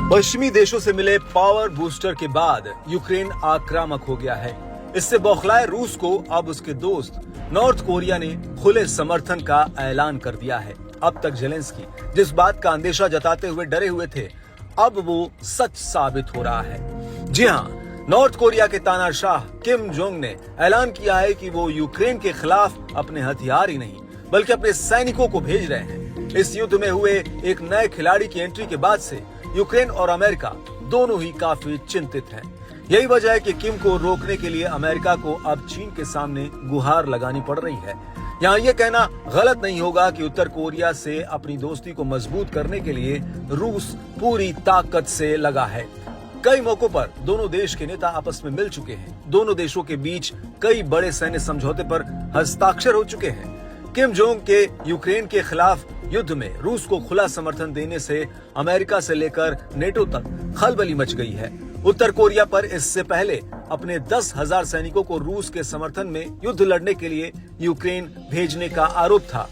पश्चिमी देशों से मिले पावर बूस्टर के बाद यूक्रेन आक्रामक हो गया है। इससे बौखलाए रूस को अब उसके दोस्त नॉर्थ कोरिया ने खुले समर्थन का ऐलान कर दिया है। अब तक जेलेंस्की जिस बात का अंदेशा जताते हुए डरे हुए थे, अब वो सच साबित हो रहा है। जी हाँ, नॉर्थ कोरिया के तानाशाह किम जोंग ने ऐलान किया है कि वो यूक्रेन के खिलाफ अपने हथियार ही नहीं बल्कि अपने सैनिकों को भेज रहे हैं। इस युद्ध में हुए एक नए खिलाड़ी की एंट्री के बाद से यूक्रेन और अमेरिका दोनों ही काफी चिंतित हैं। यही वजह है कि किम को रोकने के लिए अमेरिका को अब चीन के सामने गुहार लगानी पड़ रही है। यहाँ ये कहना गलत नहीं होगा कि उत्तर कोरिया से अपनी दोस्ती को मजबूत करने के लिए रूस पूरी ताकत से लगा है। कई मौकों पर दोनों देश के नेता आपस में मिल चुके हैं। दोनों देशों के बीच कई बड़े सैन्य समझौते पर हस्ताक्षर हो चुके हैं। किम जोंग के यूक्रेन के खिलाफ युद्ध में रूस को खुला समर्थन देने से अमेरिका से लेकर नेटो तक खलबली मच गई है। उत्तर कोरिया पर इससे पहले अपने 10,000 सैनिकों को रूस के समर्थन में युद्ध लड़ने के लिए यूक्रेन भेजने का आरोप था।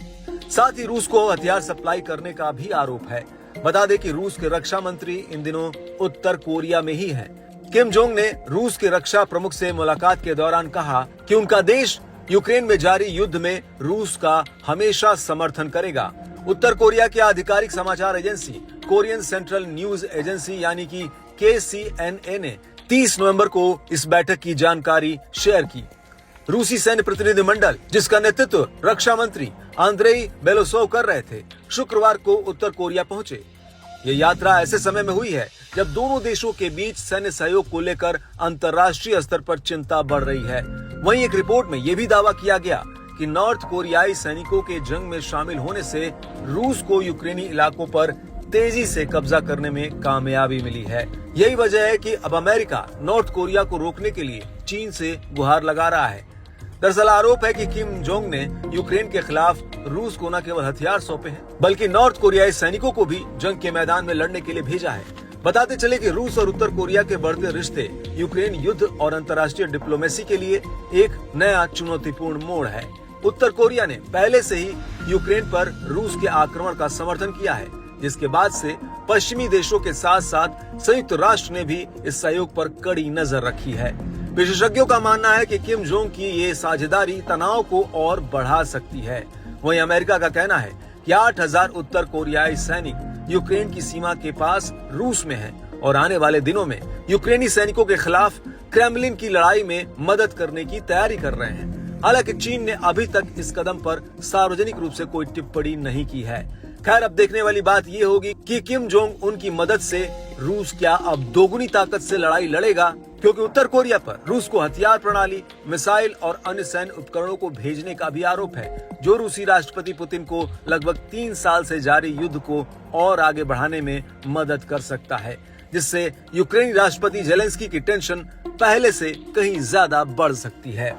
साथ ही रूस को हथियार सप्लाई करने का भी आरोप है। बता दें कि रूस के रक्षा मंत्री इन दिनों उत्तर कोरिया में ही हैं। किम जोंग ने रूस के रक्षा प्रमुख से मुलाकात के दौरान कहा कि उनका देश यूक्रेन में जारी युद्ध में रूस का हमेशा समर्थन करेगा। उत्तर कोरिया की आधिकारिक समाचार agency Korean central news agency यानी कि KCNA ने 30 नवंबर को इस बैठक की जानकारी शेयर की। रूसी सैन्य प्रतिनिधि मंडल, जिसका नेतृत्व रक्षा मंत्री आंद्रेई बेलोसोव कर रहे थे, शुक्रवार को उत्तर कोरिया पहुंचे। ये यात्रा ऐसे समय में हुई है जब दोनों देशों के बीच सैन्य सहयोग को लेकर अंतर्राष्ट्रीय स्तर पर चिंता बढ़ रही है। वहीं एक रिपोर्ट में यह भी दावा किया गया कि नॉर्थ कोरियाई सैनिकों के जंग में शामिल होने से रूस को यूक्रेनी इलाकों पर तेजी से कब्जा करने में कामयाबी मिली है। यही वजह है कि अब अमेरिका नॉर्थ कोरिया को रोकने के लिए चीन से गुहार लगा रहा है। दरअसल आरोप है कि किम जोंग ने यूक्रेन के खिलाफ रूस को न केवल हथियार सौंपे हैं बल्कि नॉर्थ कोरियाई सैनिकों को भी जंग के मैदान में लड़ने के लिए भेजा है। बताते चले कि रूस और उत्तर कोरिया के बढ़ते रिश्ते यूक्रेन युद्ध और अंतर्राष्ट्रीय डिप्लोमेसी के लिए एक नया चुनौतीपूर्ण मोड़ है। उत्तर कोरिया ने पहले से ही यूक्रेन पर रूस के आक्रमण का समर्थन किया है, जिसके बाद से पश्चिमी देशों के साथ साथ संयुक्त राष्ट्र ने भी इस सहयोग पर कड़ी नजर रखी है। विशेषज्ञों का मानना है कि किम जोंग की ये साझेदारी तनाव को और बढ़ा सकती है। वहीं अमेरिका का कहना है कि 8,000 उत्तर कोरियाई सैनिक यूक्रेन की सीमा के पास रूस में हैं और आने वाले दिनों में यूक्रेनी सैनिकों के खिलाफ क्रेमलिन की लड़ाई में मदद करने की तैयारी कर रहे हैं। हालांकि चीन ने अभी तक इस कदम पर सार्वजनिक रूप से कोई टिप्पणी नहीं की है। खैर, अब देखने वाली बात ये होगी कि किम जोंग उनकी मदद से रूस क्या अब दोगुनी ताकत से लड़ाई लड़ेगा, क्योंकि उत्तर कोरिया पर रूस को हथियार प्रणाली, मिसाइल और अन्य सैन्य उपकरणों को भेजने का भी आरोप है, जो रूसी राष्ट्रपति पुतिन को लगभग 3 साल से जारी युद्ध को और आगे बढ़ाने में मदद कर सकता है, जिससे यूक्रेनी राष्ट्रपति जेलेंस्की की टेंशन पहले से कहीं ज्यादा बढ़ सकती है।